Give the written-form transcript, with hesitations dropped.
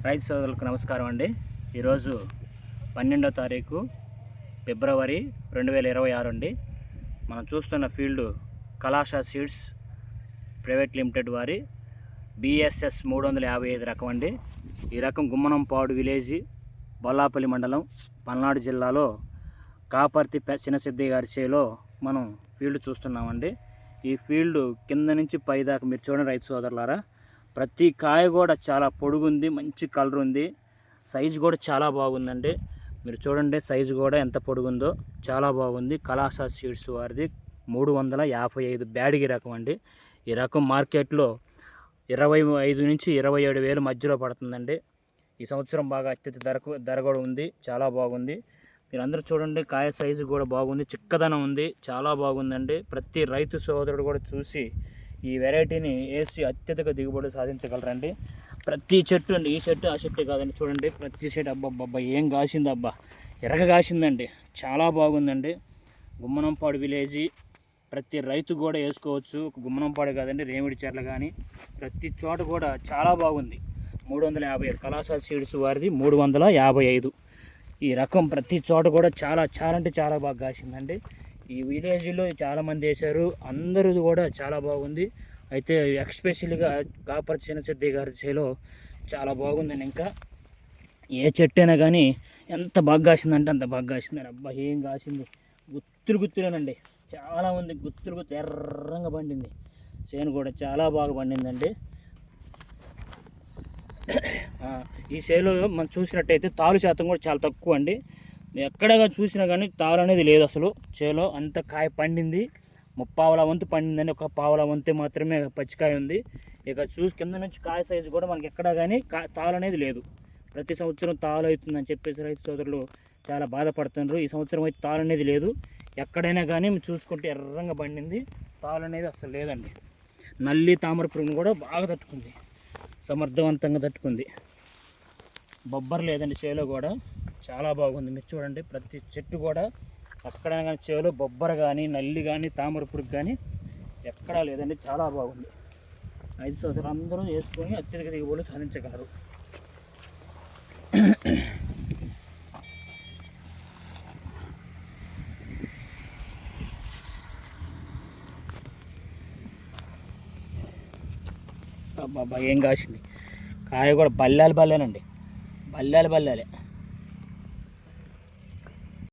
రైతు సోదరులకు నమస్కారం అండి. ఈరోజు 12వ తారీఖు ఫిబ్రవరి 2026 అండి. మనం చూస్తున్న ఫీల్డ్ కళాశా సీడ్స్ ప్రైవేట్ లిమిటెడ్ వారి BSS 355 రకం అండి. ఈ రకం గుమ్మనంపాడు విలేజ్, బొల్లాపల్లి మండలం, పల్నాడు జిల్లాలో కాపర్తి చిన్నసిద్ధయ్య గారి చేలో మనం ఫీల్డ్ చూస్తున్నామండి. ఈ ఫీల్డ్ కింద నుంచి పై దాకా మీరు చూడండి రైతు సోదరులారా. ప్రతి కాయ కూడా చాలా పొడుగుంది, మంచి కలర్ ఉంది, సైజు కూడా చాలా బాగుందండి. మీరు చూడండి సైజు కూడా ఎంత పొడుగుందో, చాలా బాగుంది. కళాశా సీడ్స్ వారిది 355 బ్యాడిగి రకం అండి. ఈ రకం మార్కెట్లో 25 నుంచి 27 వేలు మధ్యలో పడుతుందండి. ఈ సంవత్సరం బాగా అత్యధిక ధర కూడా ఉంది, చాలా బాగుంది. మీరు అందరూ చూడండి, కాయ సైజు కూడా బాగుంది, చిక్కదనం ఉంది, చాలా బాగుందండి. ప్రతి రైతు సోదరుడు కూడా చూసి ఈ వెరైటీని వేసి అత్యధిక దిగుబడి సాధించగలరండి. ప్రతి చెట్టు అండి, ఈ చెట్టు ఆ చెట్టు కాదండి, చూడండి ప్రతి చెట్టు అబ్బా ఏం కాసింది, అబ్బా ఎరగ కాసిందండి, చాలా బాగుందండి. గుమ్మనంపాడు విలేజీ ప్రతి రైతు కూడా వేసుకోవచ్చు. గుమ్మనంపాడు కాదండి, రేమిడిచెర్ల కానీ ప్రతి చోట కూడా చాలా బాగుంది. 355 కళాశా సీడ్స్ వారిది 355. ఈ రకం ప్రతి చోట కూడా చాలా అంటే చాలా బాగా కాసిందండి. ఈ విలేజ్లో చాలామంది వేశారు, అందరూ కూడా చాలా బాగుంది. అయితే ఎక్స్పెషల్గా కాపర్తి చిన్నసిద్ధయ్య గారి చేలో చాలా బాగుందండి. ఇంకా ఏ చెట్టు అయినా కానీ ఎంత బాగా కాసిందంటే అంత బాగా కాసిందండి. అబ్బా ఏం కాసింది, గుత్తులేనండి, చాలా ఉంది, గుత్తు ఎర్రంగా పండింది. చేను కూడా చాలా బాగా పండిందండి. ఈ చేలో మనం చూసినట్టయితే తాలు శాతం కూడా చాలా తక్కువ అండి. ఎక్కడగా చూసినా కానీ తాలు అనేది లేదు అసలు. చేలో అంత కాయ పండింది, 30 వంతు పండిందని, 1 పావలా వంతు మాత్రమే పచ్చికాయ ఉంది. ఇక చూసి కింద నుంచి కాయ సైజు కూడా మనకి ఎక్కడా కానీ తాలు అనేది లేదు. ప్రతి సంవత్సరం తాలు అవుతుందని చెప్పేసి రైతు సోదరులు చాలా బాధపడుతున్నారు. ఈ సంవత్సరం అయితే తాలు అనేది లేదు. ఎక్కడైనా కానీ చూసుకుంటే ఎర్రంగా పండింది, తాలు అనేది అసలు లేదండి. నల్లి తామర పురుగును కూడా బాగా తట్టుకుంది, సమర్థవంతంగా తట్టుకుంది. బొబ్బర్ లేదండి చేలో కూడా, చాలా బాగుంది. మీరు చూడండి ప్రతి చెట్టు కూడా ఎక్కడైనా కానీ చేలో బొబ్బర కానీ, నల్లి కానీ, తామర పురుగు కానీ ఎక్కడా లేదండి, చాలా బాగుంది. రైతు సోదరులు అందరూ వేసుకొని అత్యధిక దిగుబడులు సాధించగలరు. అబ్బా ఏం కాసింది, కాయ కూడా బల్లేనండి, బల్లేలే.